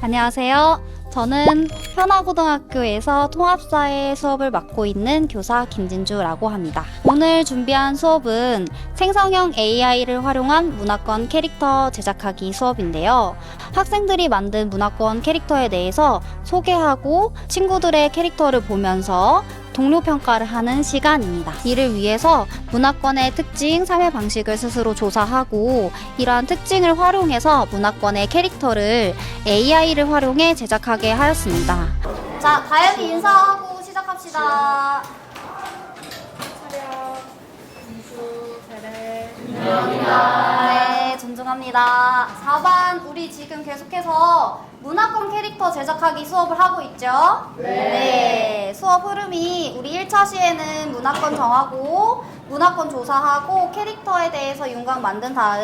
안녕하세요. 저는 현아고등학교에서 통합사회 수업을 맡고 있는 교사 김진주라고 합니다. 오늘 준비한 수업은 생성형 AI를 활용한 문화권 캐릭터 제작하기 수업인데요. 학생들이 만든 문화권 캐릭터에 대해서 소개하고 친구들의 캐릭터를 보면서 동료 평가를 하는 시간입니다. 이를 위해서 문화권의 특징, 삶의 방식을 스스로 조사하고 이러한 특징을 활용해서 문화권의 캐릭터를 AI를 활용해 제작하게 하였습니다. 자, 다현이 인사하고 시작합시다. 차렷, 민수, 베레. 존중합니다. 네, 존중합니다. 4반 우리 지금 계속해서 문화권 캐릭터 제작하기 수업을 하고 있죠? 네. 수업 흐름이 우리 1차 시에는 문화권 정하고 문화권 조사하고 캐릭터에 대해서 윤곽 만든 다음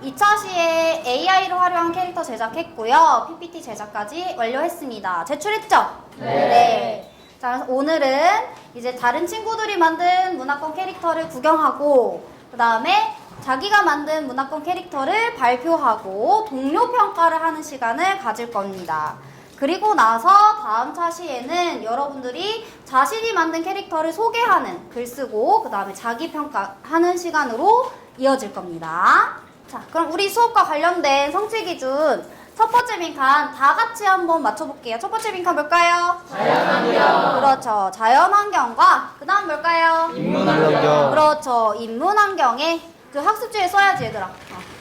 2차 시에 AI를 활용한 캐릭터 제작했고요. PPT 제작까지 완료했습니다. 제출했죠? 네. 자, 그래서 오늘은 이제 다른 친구들이 만든 문화권 캐릭터를 구경하고 그 다음에 자기가 만든 문화권 캐릭터를 발표하고 동료 평가를 하는 시간을 가질 겁니다. 그리고 나서 다음 차시에는 여러분들이 자신이 만든 캐릭터를 소개하는 글 쓰고 그 다음에 자기 평가하는 시간으로 이어질 겁니다. 자, 그럼 우리 수업과 관련된 성취 기준 첫 번째 빈칸 다 같이 한번 맞춰볼게요. 첫 번째 빈칸 뭘까요? 자연환경. 그렇죠. 자연환경과 그 다음 뭘까요? 인문환경. 그렇죠. 인문환경에 그 학습지에 써야지 얘들아.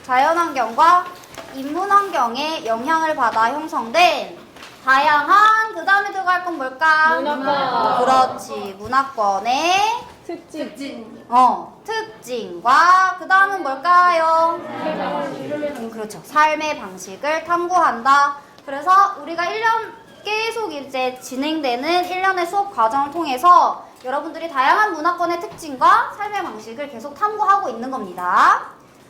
자연환경과 인문환경에 영향을 받아 형성된 다양한 그 다음에 들어갈 건 뭘까? 문화권. 그렇지. 문화권의 특징과 그 다음은 뭘까요? 그렇죠. 삶의 방식을 탐구한다. 그래서 우리가 1년 계속 이제 진행되는 1년의 수업 과정을 통해서 여러분들이 다양한 문화권의 특징과 삶의 방식을 계속 탐구하고 있는 겁니다.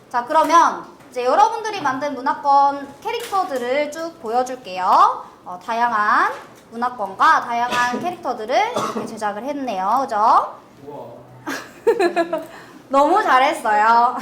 자, 그러면 이제 여러분들이 만든 문화권 캐릭터들을 쭉 보여줄게요. 다양한 문화권과 다양한 캐릭터들을 이렇게 제작을 했네요. 그죠? 너무 잘했어요.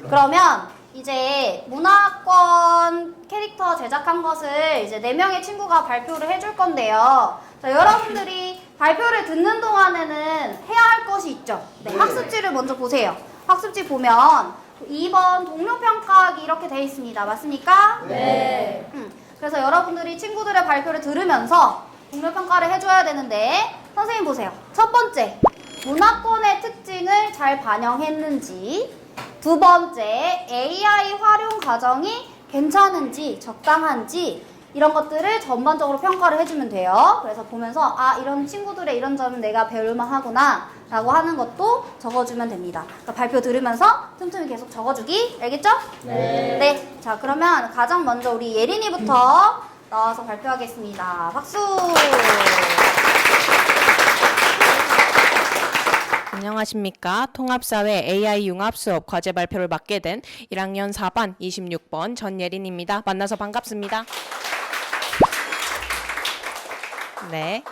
그러면 이제 문화권 캐릭터 제작한 것을 이제 4명의 친구가 발표를 해줄 건데요. 자, 여러분들이 발표를 듣는 동안에는 해야 할 것이 있죠. 네, 학습지를 먼저 보세요. 학습지 보면 2번 동료 평가하기 이렇게 되어 있습니다. 맞습니까? 네. 그래서 여러분들이 친구들의 발표를 들으면서 동료 평가를 해줘야 되는데 선생님 보세요. 첫 번째, 문화권의 특징을 잘 반영했는지, 두 번째, AI 활용 과정이 괜찮은지, 적당한지 이런 것들을 전반적으로 평가를 해주면 돼요. 그래서 보면서 이런 친구들의 이런 점은 내가 배울만 하구나 라고 하는 것도 적어주면 됩니다. 그러니까 발표 들으면서 틈틈이 계속 적어주기. 알겠죠? 네. 자, 그러면 가장 먼저 우리 예린이부터 나와서 발표하겠습니다. 박수! 안녕하십니까. 통합사회 AI 융합 수업 과제 발표를 맡게 된 1학년 4반 26번 전예린입니다. 만나서 반갑습니다. 네.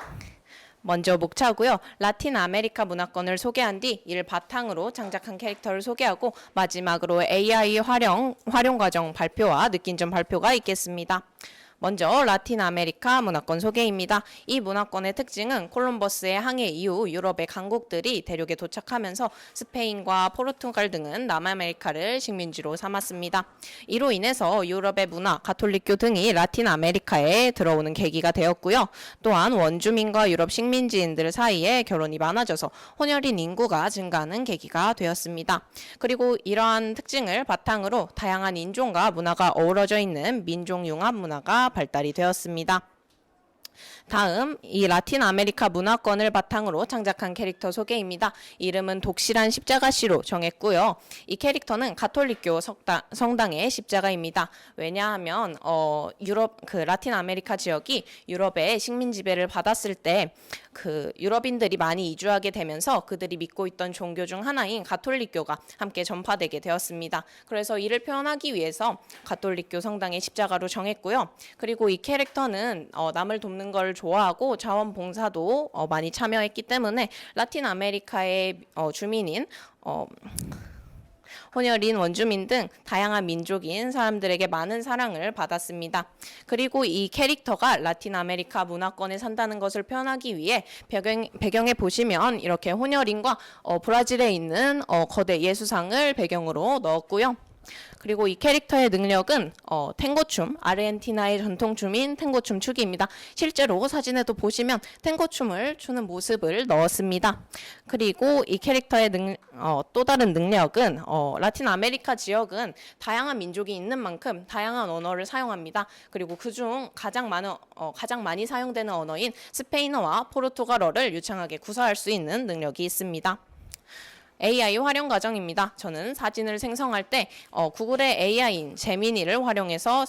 먼저 목차고요. 라틴 아메리카 문화권을 소개한 뒤 이를 바탕으로 창작한 캐릭터를 소개하고 마지막으로 AI 활용 과정 발표와 느낀 점 발표가 있겠습니다. 먼저 라틴 아메리카 문화권 소개입니다. 이 문화권의 특징은 콜럼버스의 항해 이후 유럽의 강국들이 대륙에 도착하면서 스페인과 포르투갈 등은 남아메리카를 식민지로 삼았습니다. 이로 인해서 유럽의 문화, 가톨릭교 등이 라틴 아메리카에 들어오는 계기가 되었고요. 또한 원주민과 유럽 식민지인들 사이에 결혼이 많아져서 혼혈인 인구가 증가하는 계기가 되었습니다. 그리고 이러한 특징을 바탕으로 다양한 인종과 문화가 어우러져 있는 민족융합 문화가 발달이 되었습니다. 다음 이 라틴 아메리카 문화권을 바탕으로 창작한 캐릭터 소개입니다. 이름은 독실한 십자가씨로 정했고요. 이 캐릭터는 가톨릭교 성당의 십자가입니다. 왜냐하면 유럽 라틴 아메리카 지역이 유럽의 식민 지배를 받았을 때 유럽인들이 많이 이주하게 되면서 그들이 믿고 있던 종교 중 하나인 가톨릭교가 함께 전파되게 되었습니다. 그래서 이를 표현하기 위해서 가톨릭교 성당의 십자가로 정했고요. 그리고 이 캐릭터는 남을 돕는 걸 좋아하고 자원봉사도 많이 참여했기 때문에 라틴 아메리카의 주민인 혼혈인 원주민 등 다양한 민족인 사람들에게 많은 사랑을 받았습니다. 그리고 이 캐릭터가 라틴 아메리카 문화권에 산다는 것을 표현하기 위해 배경에 보시면 이렇게 혼혈인과 브라질에 있는 거대 예수상을 배경으로 넣었고요. 그리고 이 캐릭터의 능력은 탱고춤, 아르헨티나의 전통춤인 탱고춤 추기입니다. 실제로 사진에도 보시면 탱고춤을 추는 모습을 넣었습니다. 그리고 이 캐릭터의 또 다른 능력은 라틴 아메리카 지역은 다양한 민족이 있는 만큼 다양한 언어를 사용합니다. 그리고 그중 가장 많이 사용되는 언어인 스페인어와 포르투갈어를 유창하게 구사할 수 있는 능력이 있습니다. AI 활용 과정입니다. 저는 사진을 생성할 때 구글의 AI인 제미니를 활용해서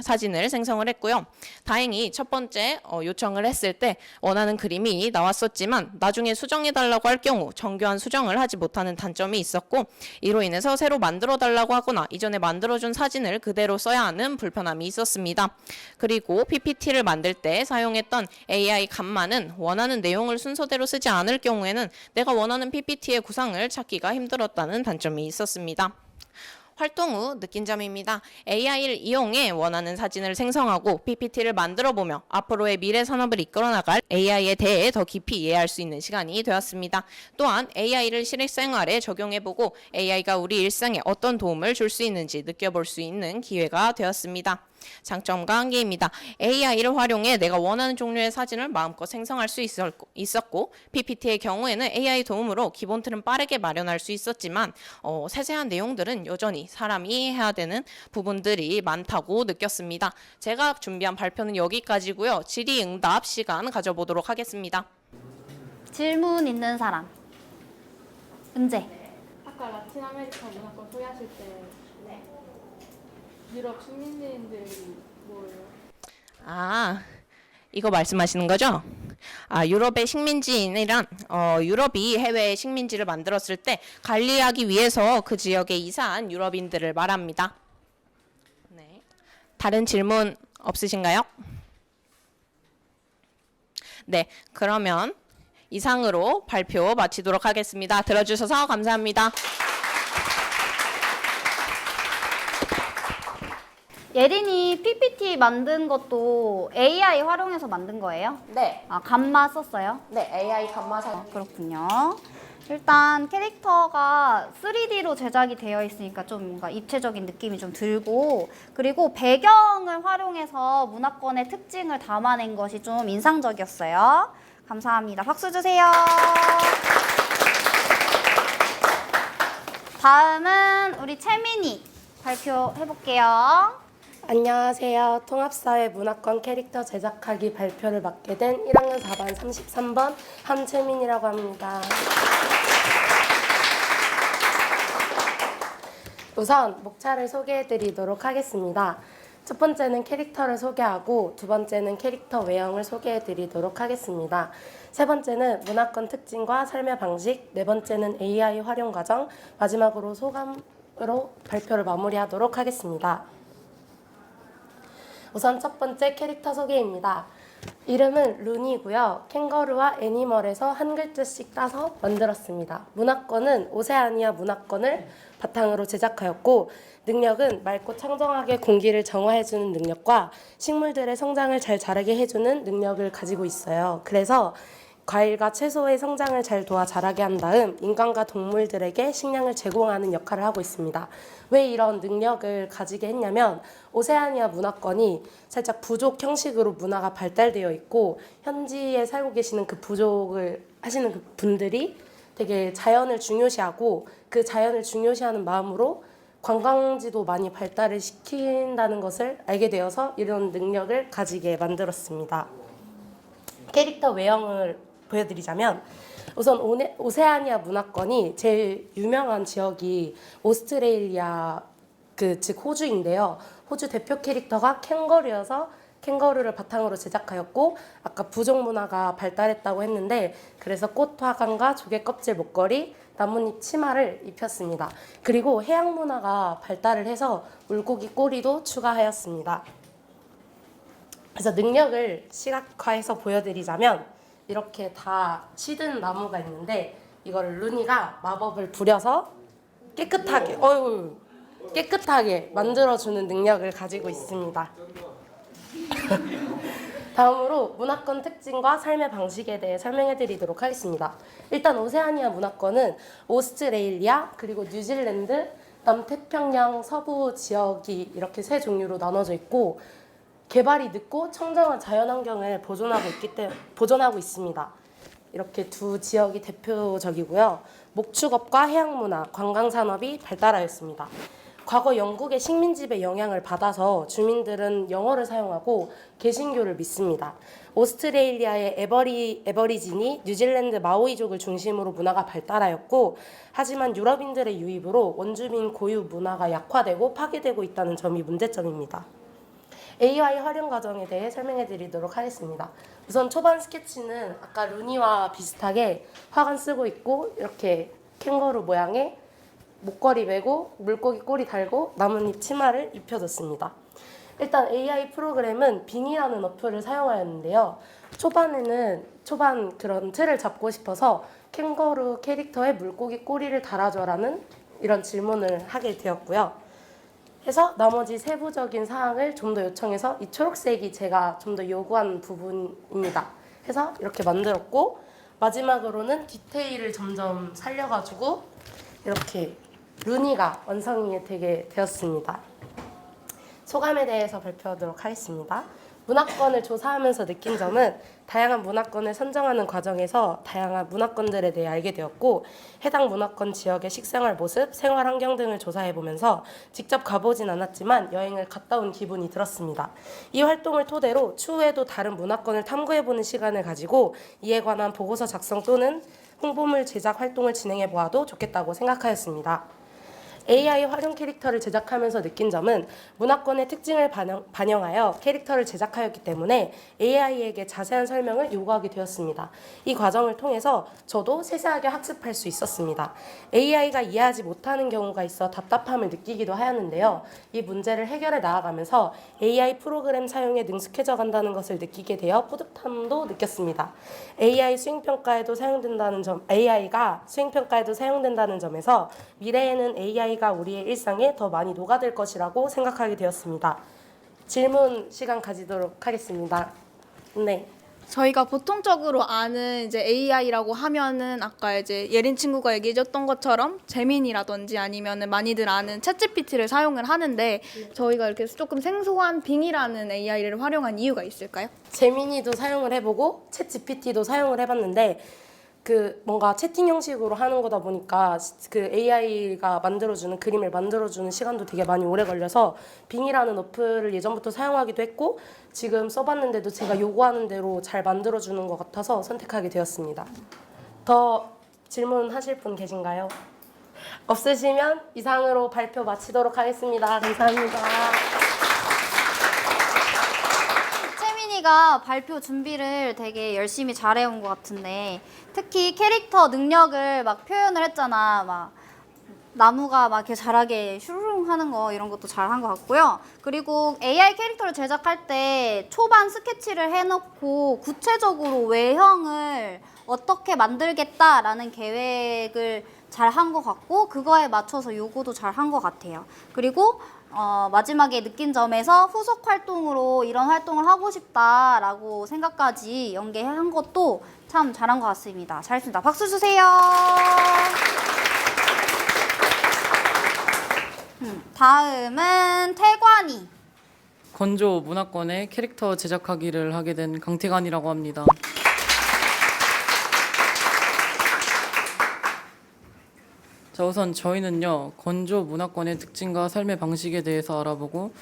사진을 생성을 했고요. 다행히 첫 번째 요청을 했을 때 원하는 그림이 나왔었지만 나중에 수정해달라고 할 경우 정교한 수정을 하지 못하는 단점이 있었고 이로 인해서 새로 만들어달라고 하거나 이전에 만들어준 사진을 그대로 써야 하는 불편함이 있었습니다. 그리고 PPT를 만들 때 사용했던 AI 값만은 원하는 내용을 순서대로 쓰지 않을 경우에는 내가 원하는 PPT의 구상을 찾기가 힘들었다는 단점이 있었습니다. 활동 후 느낀 점입니다. AI를 이용해 원하는 사진을 생성하고 PPT를 만들어보며 앞으로의 미래 산업을 이끌어나갈 AI에 대해 더 깊이 이해할 수 있는 시간이 되었습니다. 또한 AI를 실생활에 적용해보고 AI가 우리 일상에 어떤 도움을 줄 수 있는지 느껴볼 수 있는 기회가 되었습니다. 장점과 한계입니다. AI를 활용해 내가 원하는 종류의 사진을 마음껏 생성할 수 있었고 PPT의 경우에는 AI 도움으로 기본 틀은 빠르게 마련할 수 있었지만 세세한 내용들은 여전히 사람이 해야 되는 부분들이 많다고 느꼈습니다. 제가 준비한 발표는 여기까지고요. 질의응답 시간 가져보도록 하겠습니다. 질문 있는 사람. 은재. 아까 라틴 아메리카 문화권 소개하실 때 유럽 식민지인들이 뭐예요? 이거 말씀하시는 거죠? 유럽의 식민지인이란 유럽이 해외에 식민지를 만들었을 때 관리하기 위해서 그 지역에 이사한 유럽인들을 말합니다. 네. 다른 질문 없으신가요? 네, 그러면 이상으로 발표 마치도록 하겠습니다. 들어주셔서 감사합니다. 예린이 PPT 만든 것도 AI 활용해서 만든 거예요? 네. 감마 썼어요? 네, AI 감마사. 그렇군요. 일단 캐릭터가 3D로 제작이 되어 있으니까 좀 뭔가 입체적인 느낌이 좀 들고 그리고 배경을 활용해서 문화권의 특징을 담아낸 것이 좀 인상적이었어요. 감사합니다. 박수 주세요. 다음은 우리 채민이 발표해볼게요. 안녕하세요. 통합사회 문화권 캐릭터 제작하기 발표를 맡게 된 1학년 4반 33번 함채민이라고 합니다. 우선 목차를 소개해드리도록 하겠습니다. 첫 번째는 캐릭터를 소개하고 두 번째는 캐릭터 외형을 소개해드리도록 하겠습니다. 세 번째는 문화권 특징과 설명 방식, 네 번째는 AI 활용 과정, 마지막으로 소감으로 발표를 마무리하도록 하겠습니다. 우선 첫 번째 캐릭터 소개입니다. 이름은 루니고요. 캥거루와 애니멀에서 한 글자씩 따서 만들었습니다. 문화권은 오세아니아 문화권을 바탕으로 제작하였고 능력은 맑고 청정하게 공기를 정화해주는 능력과 식물들의 성장을 잘 자라게 해주는 능력을 가지고 있어요. 그래서 과일과 채소의 성장을 잘 도와 자라게 한 다음 인간과 동물들에게 식량을 제공하는 역할을 하고 있습니다. 왜 이런 능력을 가지게 했냐면 오세아니아 문화권이 살짝 부족 형식으로 문화가 발달되어 있고 현지에 살고 계시는 그 부족을 하시는 그 분들이 되게 자연을 중요시하고 그 자연을 중요시하는 마음으로 관광지도 많이 발달을 시킨다는 것을 알게 되어서 이런 능력을 가지게 만들었습니다. 캐릭터 외형을 보여드리자면 우선 오세아니아 문화권이 제일 유명한 지역이 오스트레일리아 즉 호주인데요. 호주 대표 캐릭터가 캥거루여서 캥거루를 바탕으로 제작하였고 아까 부족 문화가 발달했다고 했는데 그래서 꽃 화관과 조개 껍질 목걸이, 나뭇잎 치마를 입혔습니다. 그리고 해양 문화가 발달을 해서 물고기 꼬리도 추가하였습니다. 그래서 능력을 시각화해서 보여드리자면 이렇게 다 시든 나무가 있는데 이거를 루니가 마법을 부려서 깨끗하게 만들어주는 능력을 가지고 있습니다. 다음으로 문화권 특징과 삶의 방식에 대해 설명해 드리도록 하겠습니다. 일단 오세아니아 문화권은 오스트레일리아 그리고 뉴질랜드, 남태평양 서부 지역이 이렇게 세 종류로 나눠져 있고 개발이 늦고 청정한 자연환경을 보존하고 있습니다. 이렇게 두 지역이 대표적이고요. 목축업과 해양문화, 관광산업이 발달하였습니다. 과거 영국의 식민지배 영향을 받아서 주민들은 영어를 사용하고 개신교를 믿습니다. 오스트레일리아의 에버리진이 뉴질랜드 마오이족을 중심으로 문화가 발달하였고 하지만 유럽인들의 유입으로 원주민 고유 문화가 약화되고 파괴되고 있다는 점이 문제점입니다. AI 활용 과정에 대해 설명해 드리도록 하겠습니다. 우선 초반 스케치는 아까 루니와 비슷하게 화관 쓰고 있고 이렇게 캥거루 모양의 목걸이 매고 물고기 꼬리 달고 나뭇잎 치마를 입혀줬습니다. 일단 AI 프로그램은 빙이라는 어플을 사용하였는데요. 초반 그런 틀을 잡고 싶어서 캥거루 캐릭터에 물고기 꼬리를 달아줘라는 이런 질문을 하게 되었고요. 해서 나머지 세부적인 사항을 좀 더 요청해서 이 초록색이 제가 좀 더 요구한 부분입니다. 해서 이렇게 만들었고 마지막으로는 디테일을 점점 살려가지고 이렇게 루니가 완성이 되게 되었습니다. 소감에 대해서 발표하도록 하겠습니다. 문화권을 조사하면서 느낀 점은 다양한 문화권을 선정하는 과정에서 다양한 문화권들에 대해 알게 되었고 해당 문화권 지역의 식생활 모습, 생활 환경 등을 조사해보면서 직접 가보진 않았지만 여행을 갔다 온 기분이 들었습니다. 이 활동을 토대로 추후에도 다른 문화권을 탐구해보는 시간을 가지고 이에 관한 보고서 작성 또는 홍보물 제작 활동을 진행해보아도 좋겠다고 생각하였습니다. AI 활용 캐릭터를 제작하면서 느낀 점은 문화권의 특징을 반영하여 캐릭터를 제작하였기 때문에 AI에게 자세한 설명을 요구하게 되었습니다. 이 과정을 통해서 저도 세세하게 학습할 수 있었습니다. AI가 이해하지 못하는 경우가 있어 답답함을 느끼기도 하였는데요. 이 문제를 해결해 나아가면서 AI 프로그램 사용에 능숙해져 간다는 것을 느끼게 되어 뿌듯함도 느꼈습니다. AI가 수행평가에도 사용된다는 점에서 미래에는 AI가 우리의 일상에 더 많이 녹아들 것이라고 생각하게 되었습니다. 질문 시간 가지도록 하겠습니다. 네. 저희가 보통적으로 아는 이제 AI라고 하면은 아까 이제 예린 친구가 얘기해줬던 것처럼 재민이라든지 아니면은 많이들 아는 챗GPT를 사용을 하는데 저희가 이렇게 조금 생소한 빙이라는 AI를 활용한 이유가 있을까요? 재민이도 사용을 해보고 챗GPT도 사용을 해봤는데 뭔가 채팅 형식으로 하는 거다 보니까 AI가 만들어주는 그림을 만들어주는 시간도 되게 많이 오래 걸려서 빙이라는 어플을 예전부터 사용하기도 했고 지금 써봤는데도 제가 요구하는 대로 잘 만들어주는 것 같아서 선택하게 되었습니다. 더 질문하실 분 계신가요? 없으시면 이상으로 발표 마치도록 하겠습니다. 감사합니다. 채민이가 발표 준비를 되게 열심히 잘해온 것 같은데 특히 캐릭터 능력을 막 표현을 했잖아. 막 나무가 막 이렇게 잘하게 슈르릉 하는 거 이런 것도 잘한 것 같고요. 그리고 AI 캐릭터를 제작할 때 초반 스케치를 해놓고 구체적으로 외형을 어떻게 만들겠다라는 계획을 잘 한 것 같고 그거에 맞춰서 요구도 잘 한 것 같아요. 그리고 마지막에 느낀 점에서 후속 활동으로 이런 활동을 하고 싶다라고 생각까지 연계한 것도 참 잘한 것 같습니다. 잘했습니다. 박수 주세요. 다음은 태관이. 건조 문화권의 캐릭터 제작하기를 하게 된 강태관이라고 합니다. 자, 우선 저희는요 건조 문화권의 특징과 삶의 방식에 대해서 알아보고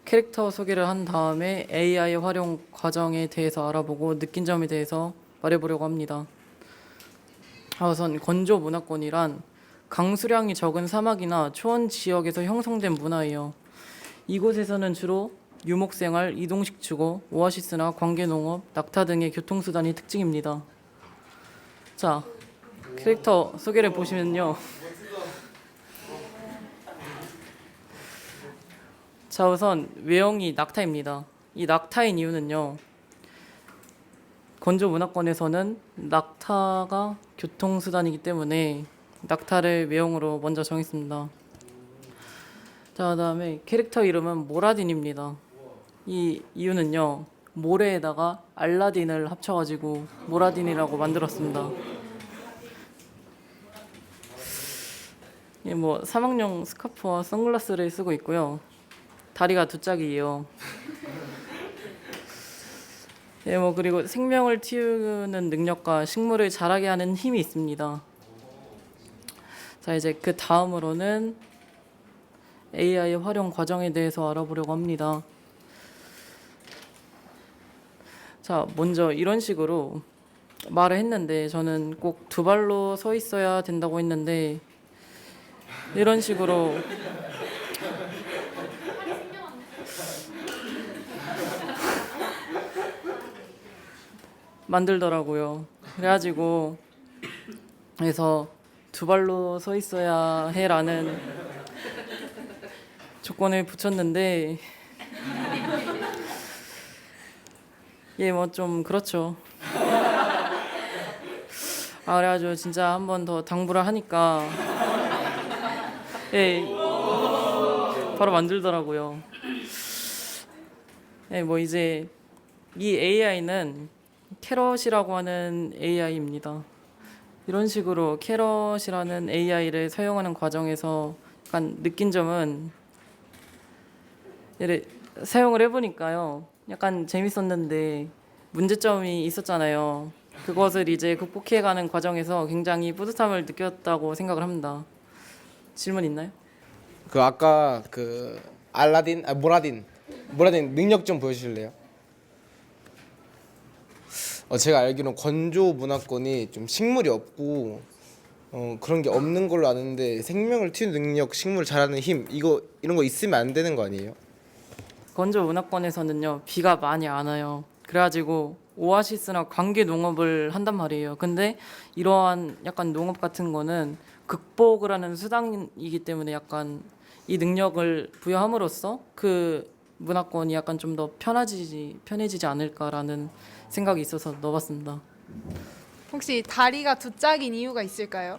캐릭터 소개를 한 다음에 AI 활용 과정에 대해서 알아보고 느낀 점에 대해서 말해보려고 합니다. 우선 건조 문화권이란 강수량이 적은 사막이나 초원 지역에서 형성된 문화예요. 이곳에서는 주로 유목생활, 이동식 주거, 오아시스나 관계농업, 낙타 등의 교통수단이 특징입니다. 자, 캐릭터 소개를 보시면요. 자, 우선 외형이 낙타입니다. 이 낙타인 이유는요. 건조 문화권에서는 낙타가 교통수단이기 때문에 낙타를 외형으로 먼저 정했습니다. 자, 그다음에 캐릭터 이름은 모라딘입니다. 이 이유는요, 모래에다가 알라딘을 합쳐가지고 모라딘이라고 만들었습니다. 뭐 사막용 스카프와 선글라스를 쓰고 있고요. 다리가 두 짝이에요. 뭐 그리고 생명을 틔우는 능력과 식물을 자라게 하는 힘이 있습니다. 자, 이제 그 다음으로는 AI 활용 과정에 대해서 알아보려고 합니다. 자, 먼저 이런 식으로 말을 했는데 저는 꼭 두 발로 서 있어야 된다고 했는데 이런 식으로 만들더라고요. 그래가지고 그래서 두 발로 서 있어야 해라는 조건을 붙였는데 뭐 좀 그렇죠. 그래가지고 진짜 한 번 더 당부를 하니까 바로 만들더라고요. 뭐 이제 이 AI는 캐럿이라고 하는 AI입니다. 이런 식으로 캐럿이라는 AI를 사용하는 과정에서 약간 느낀 점은 사용을 해보니까요, 약간 재밌었는데 문제점이 있었잖아요. 그것을 이제 극복해가는 과정에서 굉장히 뿌듯함을 느꼈다고 생각을 합니다. 질문 있나요? 그 아까 그 알라딘, 모라딘 능력 좀 보여주실래요? 제가 알기로는 건조 문화권이 좀 식물이 없고 그런 게 없는 걸로 아는데 생명을 틔우는 능력, 식물 자라는 힘 이런 거 있으면 안 되는 거 아니에요? 건조 문화권에서는요, 비가 많이 안 와요. 그래가지고 오아시스나 관계 농업을 한단 말이에요. 근데 이러한 약간 농업 같은 거는 극복을 하는 수단이기 때문에 약간 이 능력을 부여함으로써 그 문화권이 약간 좀 더 편해지지 않을까라는 생각이 있어서 넣어봤습니다. 혹시 다리가 두 짝인 이유가 있을까요?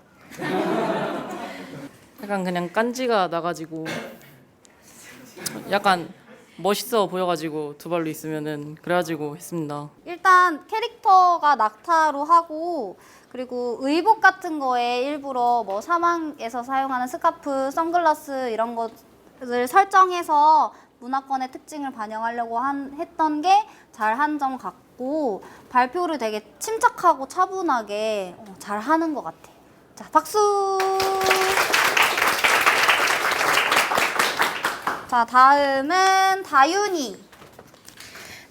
약간 그냥 깐지가 나가지고 약간 멋있어 보여가지고 두 발로 있으면은 그래가지고 했습니다. 일단 캐릭터가 낙타로 하고, 그리고 의복 같은 거에 일부러 뭐 사막에서 사용하는 스카프, 선글라스 이런 것을 설정해서 문화권의 특징을 반영하려고 했던 게 잘한 점 같고, 발표를 되게 침착하고 차분하게 잘하는 것 같아. 자, 박수! 자, 다음은 다윤이.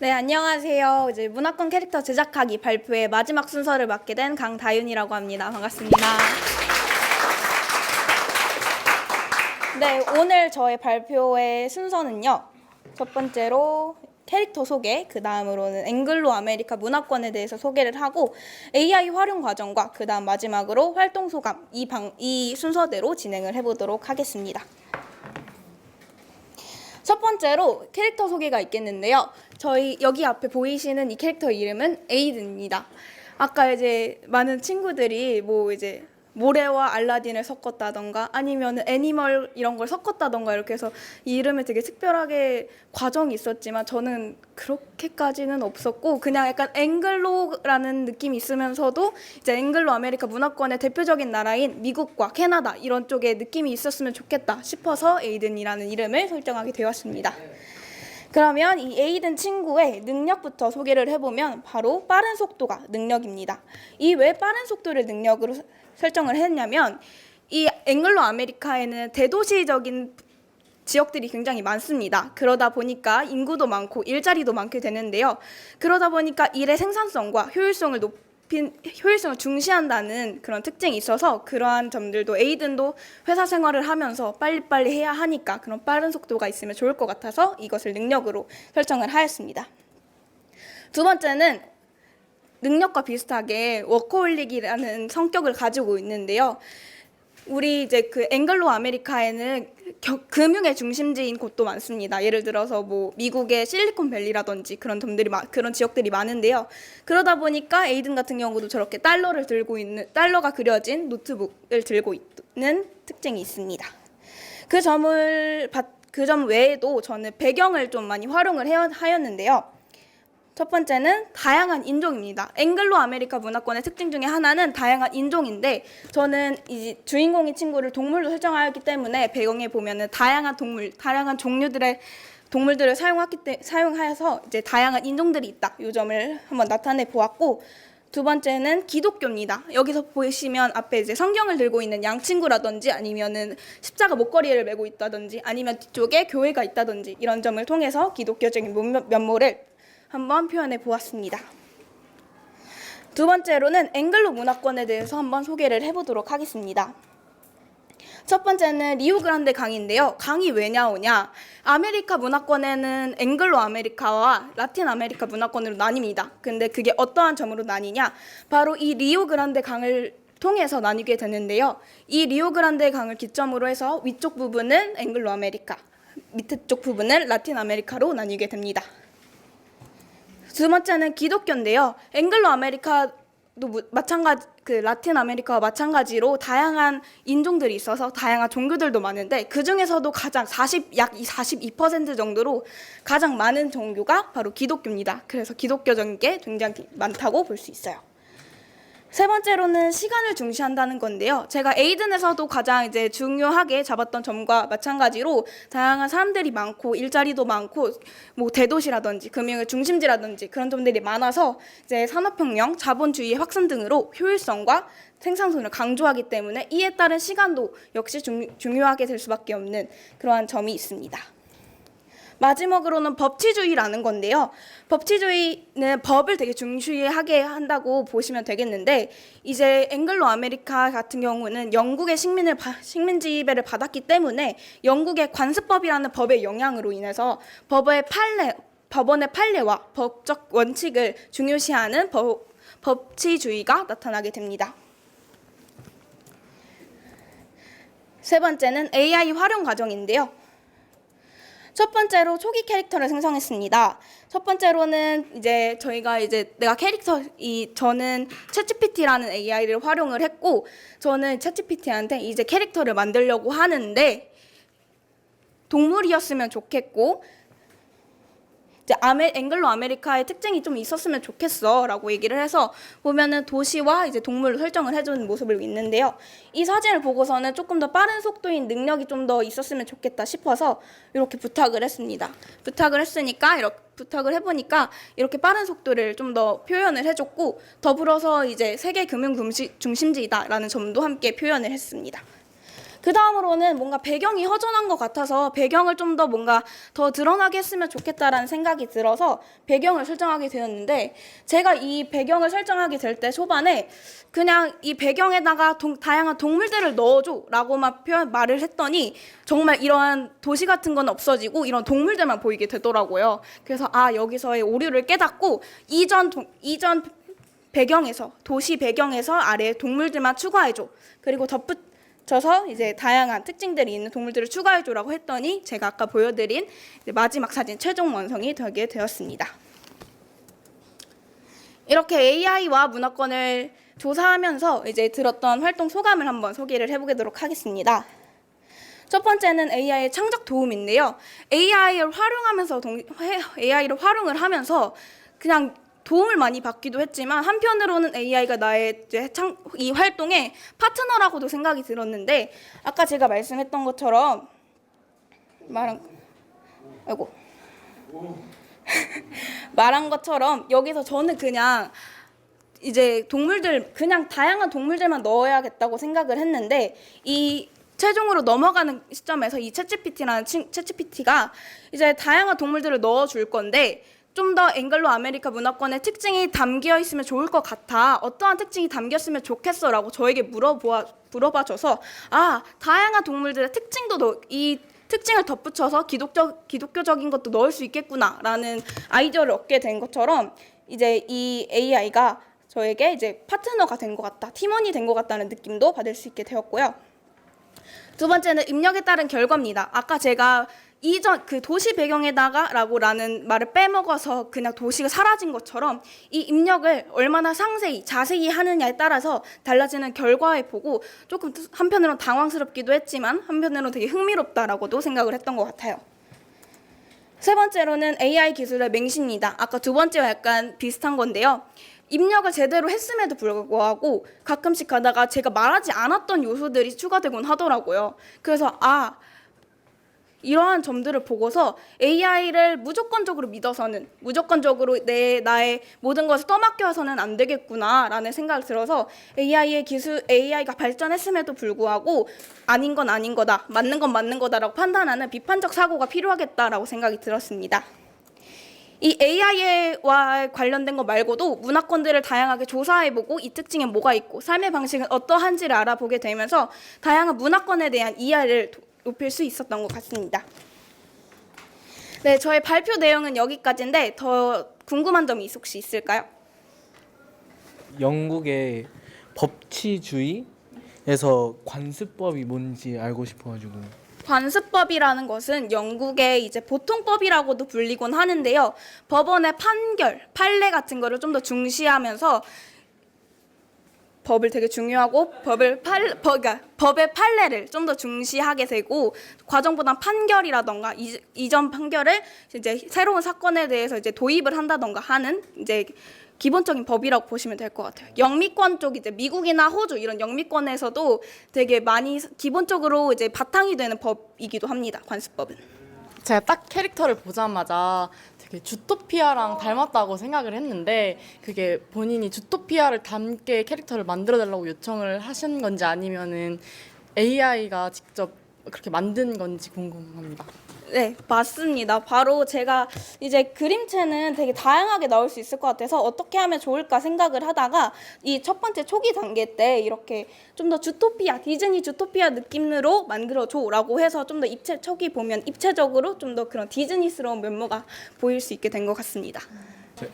네, 안녕하세요. 이제 문화권 캐릭터 제작하기 발표의 마지막 순서를 맡게 된 강다윤이라고 합니다. 반갑습니다. 네, 오늘 저의 발표의 순서는요. 첫 번째로 캐릭터 소개, 그 다음으로는 앵글로 아메리카 문화권에 대해서 소개를 하고 AI 활용 과정과 그 다음 마지막으로 활동 소감, 이 순서대로 진행을 해보도록 하겠습니다. 첫 번째로 캐릭터 소개가 있겠는데요. 저희 여기 앞에 보이시는 이 캐릭터 이름은 에이든입니다. 아까 이제 많은 친구들이 뭐 이제 모래와 알라딘을 섞었다던가 아니면 애니멀 이런 걸 섞었다던가 이렇게 해서 이 이름에 되게 특별하게 과정이 있었지만 저는 그렇게까지는 없었고 그냥 약간 앵글로라는 느낌이 있으면서도 이제 앵글로 아메리카 문화권의 대표적인 나라인 미국과 캐나다 이런 쪽에 느낌이 있었으면 좋겠다 싶어서 에이든이라는 이름을 설정하게 되었습니다. 그러면 이 에이든 친구의 능력부터 소개를 해보면 바로 빠른 속도가 능력입니다. 이 왜 빠른 속도를 능력으로 설정을 했냐면 이 앵글로 아메리카에는 대도시적인 지역들이 굉장히 많습니다. 그러다 보니까 인구도 많고 일자리도 많게 되는데요. 그러다 보니까 일의 생산성과 효율성을 중시한다는 그런 특징이 있어서 그러한 점들도 에이든도 회사 생활을 하면서 빨리빨리 해야 하니까 그런 빠른 속도가 있으면 좋을 것 같아서 이것을 능력으로 설정을 하였습니다. 두 번째는 능력과 비슷하게 워커홀릭이라는 성격을 가지고 있는데요. 우리 이제 그 앵글로 아메리카에는 금융의 중심지인 곳도 많습니다. 예를 들어서 뭐 미국의 실리콘밸리라든지 그런 그런 지역들이 많은데요. 그러다 보니까 에이든 같은 경우도 저렇게 달러가 그려진 노트북을 들고 있는 특징이 있습니다. 그 점 외에도 저는 배경을 좀 많이 활용을 하였는데요. 첫 번째는 다양한 인종입니다. 앵글로 아메리카 문화권의 특징 중에 하나는 다양한 인종인데 저는 이 주인공의 친구를 동물로 설정하였기 때문에 배경에 보면은 다양한 종류들의 동물들을 사용하여서 이제 다양한 인종들이 있다. 이 점을 한번 나타내 보았고, 두 번째는 기독교입니다. 여기서 보시면 앞에 이제 성경을 들고 있는 양 친구라든지 아니면은 십자가 목걸이를 메고 있다든지 아니면 뒤쪽에 교회가 있다든지 이런 점을 통해서 기독교적인 면모를 한번 표현해 보았습니다. 두 번째로는 앵글로 문화권에 대해서 한번 소개를 해보도록 하겠습니다. 첫 번째는 리오그란데 강인데요. 강이 왜 나오냐? 아메리카 문화권에는 앵글로 아메리카와 라틴 아메리카 문화권으로 나뉩니다. 근데 그게 어떠한 점으로 나뉘냐? 바로 이 리오그란데 강을 통해서 나뉘게 되는데요. 이 리오그란데 강을 기점으로 해서 위쪽 부분은 앵글로 아메리카, 밑에 쪽 부분은 라틴 아메리카로 나뉘게 됩니다. 두 번째는 기독교인데요. 앵글로 아메리카도 마찬가지, 라틴 아메리카와 마찬가지로 다양한 인종들이 있어서 다양한 종교들도 많은데 그 중에서도 약 42% 정도로 가장 많은 종교가 바로 기독교입니다. 그래서 기독교적인 게 굉장히 많다고 볼 수 있어요. 세 번째로는 시간을 중시한다는 건데요. 제가 에이든에서도 가장 이제 중요하게 잡았던 점과 마찬가지로 다양한 사람들이 많고 일자리도 많고 뭐 대도시라든지 금융의 중심지라든지 그런 점들이 많아서 이제 산업혁명, 자본주의의 확산 등으로 효율성과 생산성을 강조하기 때문에 이에 따른 시간도 역시 중요하게 될 수밖에 없는 그러한 점이 있습니다. 마지막으로는 법치주의라는 건데요. 법치주의는 법을 되게 중시하게 한다고 보시면 되겠는데 이제 앵글로 아메리카 같은 경우는 영국의 식민 지배를 받았기 때문에 영국의 관습법이라는 법의 영향으로 인해서 법원의 판례와 법적 원칙을 중요시하는 법치주의가 나타나게 됩니다. 세 번째는 AI 활용 과정인데요. 첫 번째로 초기 캐릭터를 생성했습니다. 첫 번째로는 이제 저는 챗GPT라는 AI를 활용을 했고 저는 챗GPT한테 이제 캐릭터를 만들려고 하는데 동물이었으면 좋겠고 이제 앵글로 아메리카의 특징이 좀 있었으면 좋겠어라고 얘기를 해서 보면은 도시와 이제 동물로 설정을 해주는 모습을 있는데요. 이 사진을 보고서는 조금 더 빠른 속도인 능력이 좀 더 있었으면 좋겠다 싶어서 이렇게 부탁을 했습니다. 부탁을 해보니까 이렇게 빠른 속도를 좀 더 표현을 해줬고 더불어서 이제 세계 금융 중심지이다라는 점도 함께 표현을 했습니다. 그 다음으로는 뭔가 배경이 허전한 것 같아서 배경을 좀 더 뭔가 더 드러나게 했으면 좋겠다라는 생각이 들어서 배경을 설정하게 되었는데 제가 이 배경을 설정하게 될 때 초반에 그냥 이 배경에다가 다양한 동물들을 넣어줘 라고만 말을 했더니 정말 이러한 도시 같은 건 없어지고 이런 동물들만 보이게 되더라고요. 그래서 여기서의 오류를 깨닫고 이전 배경에서 도시 배경에서 아래에 동물들만 추가해줘. 그리고 덧붙여서 이제 다양한 특징들이 있는 동물들을 추가해줘라고 했더니 제가 아까 보여드린 마지막 사진 최종 완성이 되게 되었습니다. 이렇게 AI와 문화권을 조사하면서 이제 들었던 활동 소감을 한번 소개를 해보도록 하겠습니다. 첫 번째는 AI의 창작 도움인데요. AI를 활용을 하면서 그냥 도움을 많이 받기도 했지만 한편으로는 AI가 나의 이 활동의 파트너라고도 생각이 들었는데 아까 제가 말씀했던 것처럼 말한 것처럼 여기서 저는 그냥 이제 그냥 다양한 동물들만 넣어야겠다고 생각을 했는데 이 최종으로 넘어가는 시점에서 이 챗GPT가 이제 다양한 동물들을 넣어줄 건데 좀 더 앵글로 아메리카 문화권의 특징이 담겨 있으면 좋을 것 같아. 어떠한 특징이 담겼으면 좋겠어라고 저에게 물어봐줘서 다양한 동물들의 이 특징을 덧붙여서 기독교적인 것도 넣을 수 있겠구나라는 아이디어를 얻게 된 것처럼 이제 이 AI가 저에게 이제 파트너가 된 것 같다, 팀원이 된 것 같다는 느낌도 받을 수 있게 되었고요. 두 번째는 입력에 따른 결과입니다. 아까 제가 이전 그 도시 배경에다가라고라는 말을 빼먹어서 그냥 도시가 사라진 것처럼 이 입력을 얼마나 상세히 자세히 하느냐에 따라서 달라지는 결과에 보고 조금 한편으로는 당황스럽기도 했지만 한편으로는 되게 흥미롭다라고도 생각을 했던 것 같아요. 세 번째로는 AI 기술의 맹신입니다. 아까 두 번째와 약간 비슷한 건데요. 입력을 제대로 했음에도 불구하고 가끔씩 가다가 제가 말하지 않았던 요소들이 추가되곤 하더라고요. 그래서 이러한 점들을 보고서 AI를 무조건적으로 믿어서는 무조건적으로 나의 모든 것을 떠맡겨서는 안 되겠구나라는 생각이 들어서 AI가 발전했음에도 불구하고 아닌 건 아닌 거다, 맞는 건 맞는 거다라고 판단하는 비판적 사고가 필요하겠다라고 생각이 들었습니다. 이 AI와 관련된 거 말고도 문화권들을 다양하게 조사해보고 이 특징에 뭐가 있고 삶의 방식은 어떠한지를 알아보게 되면서 다양한 문화권에 대한 이해를 높일 수 있었던 것 같습니다. 네, 저의 발표 내용은 여기까지인데 더 궁금한 점이 혹시 있을까요? 영국의 법치주의에서 관습법이 뭔지 알고 싶어가지고. 관습법이라는 것은 영국의 이제 보통법이라고도 불리곤 하는데요. 법원의 판례 같은 거를 좀 더 중시하면서 법을 되게 중요하고 법의 판례를 좀 더 중시하게 되고 과정보다 판결이라던가 이전 판결을 이제 새로운 사건에 대해서 이제 도입을 한다던가 하는 이제 기본적인 법이라고 보시면 될 것 같아요. 영미권 쪽 이제 미국이나 호주 이런 영미권에서도 되게 많이 기본적으로 이제 바탕이 되는 법이기도 합니다. 관습법은. 제가 딱 캐릭터를 보자마자 되게 주토피아랑 닮았다고 생각을 했는데 그게 본인이 주토피아를 담게 캐릭터를 만들어달라고 요청을 하신 건지 아니면은 AI가 직접 그렇게 만든 건지 궁금합니다. 네, 맞습니다. 바로 제가 이제 그림체는 되게 다양하게 나올 수 있을 것 같아서 어떻게 하면 좋을까 생각을 하다가 이 첫 번째 초기 단계 때 이렇게 좀 더 디즈니 주토피아 느낌으로 만들어줘라고 해서 좀 더 초기 보면 입체적으로 좀 더 그런 디즈니스러운 면모가 보일 수 있게 된 것 같습니다.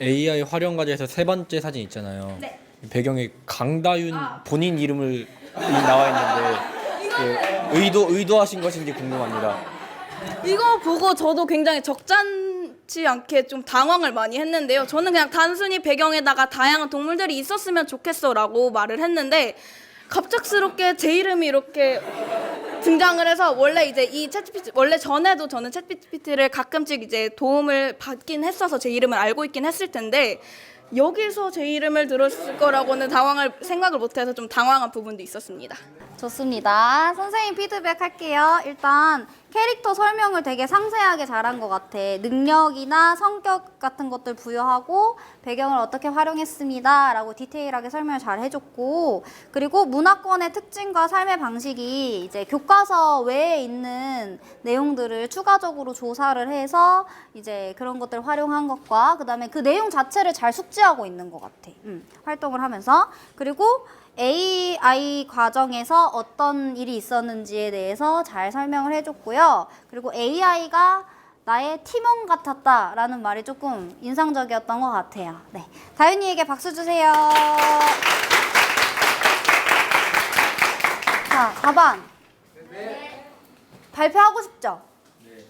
AI 활용 과제에서 세 번째 사진 있잖아요. 네. 배경에 강다윤 본인 이름을 나와 있는데 의도하신 것인지 궁금합니다. 이거 보고 저도 굉장히 적잖지 않게 좀 당황을 많이 했는데요. 저는 그냥 단순히 배경에다가 다양한 동물들이 있었으면 좋겠어라고 말을 했는데 갑작스럽게 제 이름이 이렇게 등장을 해서 원래 이제 이 챗GPT 원래 전에도 저는 챗GPT를 가끔씩 이제 도움을 받긴 했어서 제 이름을 알고 있긴 했을 텐데 여기서 제 이름을 들었을 거라고는 생각을 못해서 좀 당황한 부분도 있었습니다. 좋습니다. 선생님 피드백 할게요. 일단 캐릭터 설명을 되게 상세하게 잘한 것 같아. 능력이나 성격 같은 것들 부여하고 배경을 어떻게 활용했습니다 라고 디테일하게 설명을 잘 해줬고, 그리고 문화권의 특징과 삶의 방식이 이제 교과서 외에 있는 내용들을 추가적으로 조사를 해서 이제 그런 것들을 활용한 것과 그 다음에 그 내용 자체를 잘 숙지하고 있는 것 같아. 활동을 하면서. 그리고 AI 과정에서 어떤 일이 있었는지에 대해서 잘 설명을 해줬고요. 그리고 AI가 나의 팀원 같았다라는 말이 조금 인상적이었던 것 같아요. 네, 다윤이에게 박수 주세요. 자, 4번. 네. 발표하고 싶죠? 네.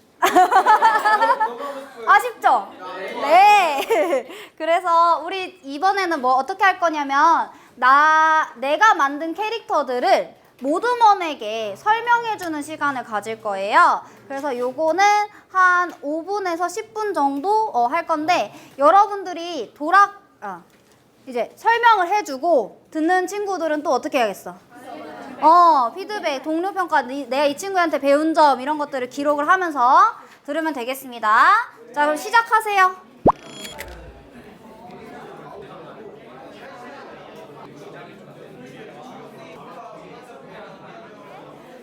아쉽죠? 네. 그래서 우리 이번에는 뭐 어떻게 할 거냐면 내가 만든 캐릭터들을 모두먼에게 설명해주는 시간을 가질 거예요. 그래서 요거는 한 5분에서 10분 정도 할 건데 여러분들이 이제 설명을 해주고 듣는 친구들은 또 어떻게 해야겠어? 피드백, 동료 평가, 내가 이 친구한테 배운 점 이런 것들을 기록을 하면서 들으면 되겠습니다. 자, 그럼 시작하세요.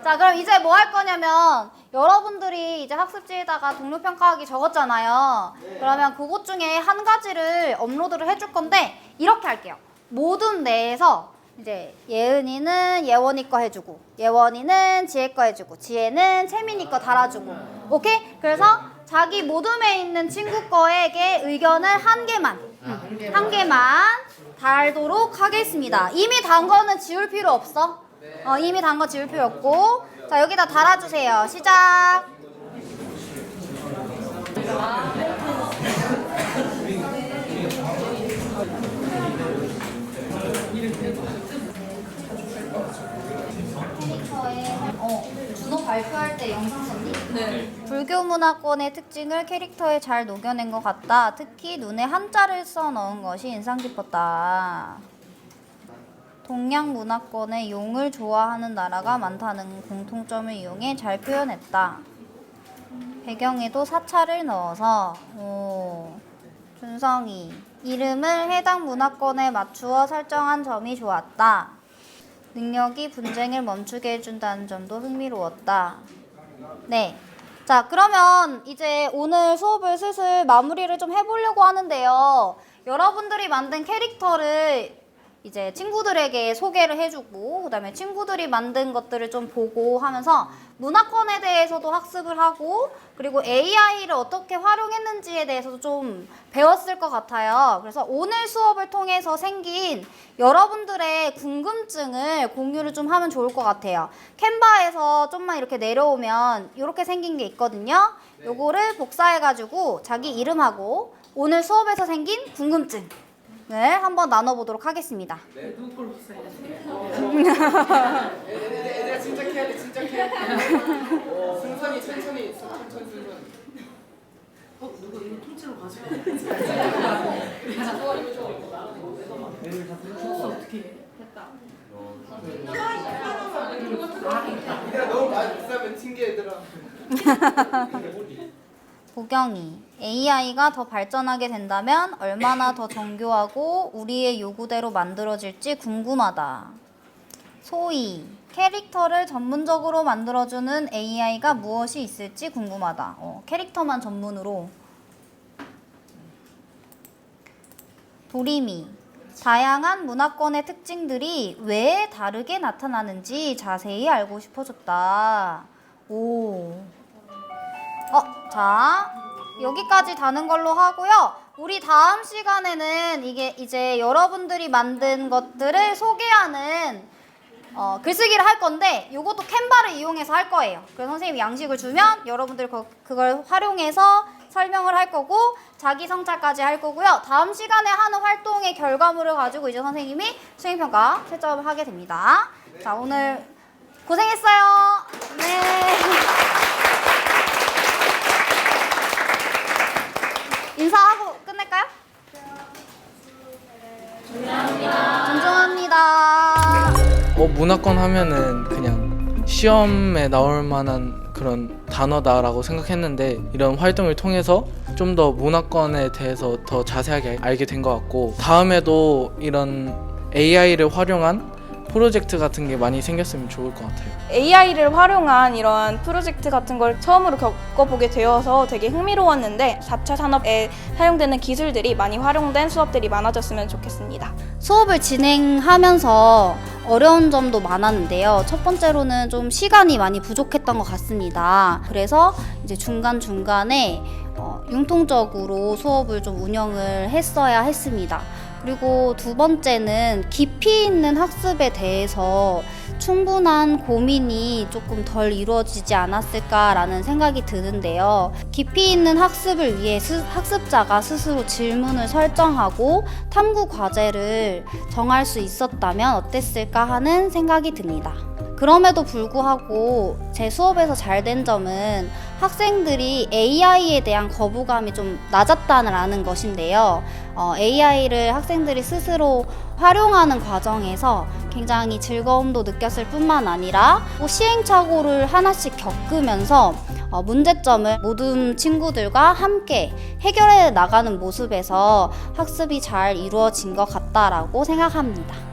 자, 그럼 이제 뭐 할 거냐면 여러분들이 이제 학습지에다가 동료 평가하기 적었잖아요. 그러면 그것 중에 한 가지를 업로드를 해줄 건데 이렇게 할게요. 모둠 내에서 이제 예은이는 예원이 거 해주고, 예원이는 지혜 거 해주고, 지혜는 채민이 거 달아주고, 오케이? 그래서 자기 모둠에 있는 친구 거에게 의견을 한 개만 달도록 하겠습니다. 이미 단 거는 지울 필요 없어. 이미 단 거 지울 필요 없고. 자, 여기다 달아주세요. 시작. 준호 발표할 때 영상 썼니? 네. 불교 문화권의 특징을 캐릭터에 잘 녹여낸 것 같다. 특히 눈에 한자를 써 넣은 것이 인상 깊었다. 동양 문화권에 용을 좋아하는 나라가 많다는 공통점을 이용해 잘 표현했다. 배경에도 사찰을 넣어서 준성이 이름을 해당 문화권에 맞추어 설정한 점이 좋았다. 능력이 분쟁을 멈추게 해준다는 점도 흥미로웠다. 네. 자, 그러면 이제 오늘 수업을 슬슬 마무리를 좀 해보려고 하는데요. 여러분들이 만든 캐릭터를 이제 친구들에게 소개를 해주고, 그 다음에 친구들이 만든 것들을 좀 보고 하면서 문화권에 대해서도 학습을 하고, 그리고 AI를 어떻게 활용했는지에 대해서도 좀 배웠을 것 같아요. 그래서 오늘 수업을 통해서 생긴 여러분들의 궁금증을 공유를 좀 하면 좋을 것 같아요. 캔바에서 좀만 이렇게 내려오면 이렇게 생긴 게 있거든요. 요거를 복사해가지고 자기 이름하고 오늘 수업에서 생긴 궁금증 네, 한번 나눠보도록 하겠습니다. 네, 눈꼴 복사해야 애들아 침착해야 돼, 침착해. 순선이 천천히. 누가 이거 통째로 가져가? 어떻게 해? 됐다. 얘들아 너무 많이 비싸면 튕겨 얘들아. 보경이 AI가 더 발전하게 된다면 얼마나 더 정교하고 우리의 요구대로 만들어질지 궁금하다. 소희 캐릭터를 전문적으로 만들어주는 AI가 무엇이 있을지 궁금하다. 캐릭터만 전문으로. 도리미 다양한 문화권의 특징들이 왜 다르게 나타나는지 자세히 알고 싶어졌다. 자, 여기까지 다는 걸로 하고요. 우리 다음 시간에는 이게 이제 여러분들이 만든 것들을 소개하는 글쓰기를 할 건데 요것도 캔바를 이용해서 할 거예요. 그래서 선생님이 양식을 주면 여러분들 그걸 활용해서 설명을 할 거고 자기 성찰까지 할 거고요. 다음 시간에 하는 활동의 결과물을 가지고 이제 선생님이 수행평가 채점을 하게 됩니다. 자, 오늘 고생했어요. 네. 인사하고 끝낼까요? 존중합니다. 문화권 하면은 그냥 시험에 나올 만한 그런 단어다라고 생각했는데 이런 활동을 통해서 좀 더 문화권에 대해서 더 자세하게 알게 된 것 같고 다음에도 이런 AI를 활용한 프로젝트 같은 게 많이 생겼으면 좋을 것 같아요. AI를 활용한 이러한 프로젝트 같은 걸 처음으로 겪어보게 되어서 되게 흥미로웠는데 4차 산업에 사용되는 기술들이 많이 활용된 수업들이 많아졌으면 좋겠습니다. 수업을 진행하면서 어려운 점도 많았는데요. 첫 번째로는 좀 시간이 많이 부족했던 것 같습니다. 그래서 이제 중간중간에 융통적으로 수업을 좀 운영을 했어야 했습니다. 그리고 두 번째는 깊이 있는 학습에 대해서 충분한 고민이 조금 덜 이루어지지 않았을까라는 생각이 드는데요. 깊이 있는 학습을 위해 학습자가 스스로 질문을 설정하고 탐구 과제를 정할 수 있었다면 어땠을까 하는 생각이 듭니다. 그럼에도 불구하고 제 수업에서 잘 된 점은 학생들이 AI에 대한 거부감이 좀 낮았다는 것인데요. AI를 학생들이 스스로 활용하는 과정에서 굉장히 즐거움도 느꼈을 뿐만 아니라 시행착오를 하나씩 겪으면서 문제점을 모든 친구들과 함께 해결해 나가는 모습에서 학습이 잘 이루어진 것 같다라고 생각합니다.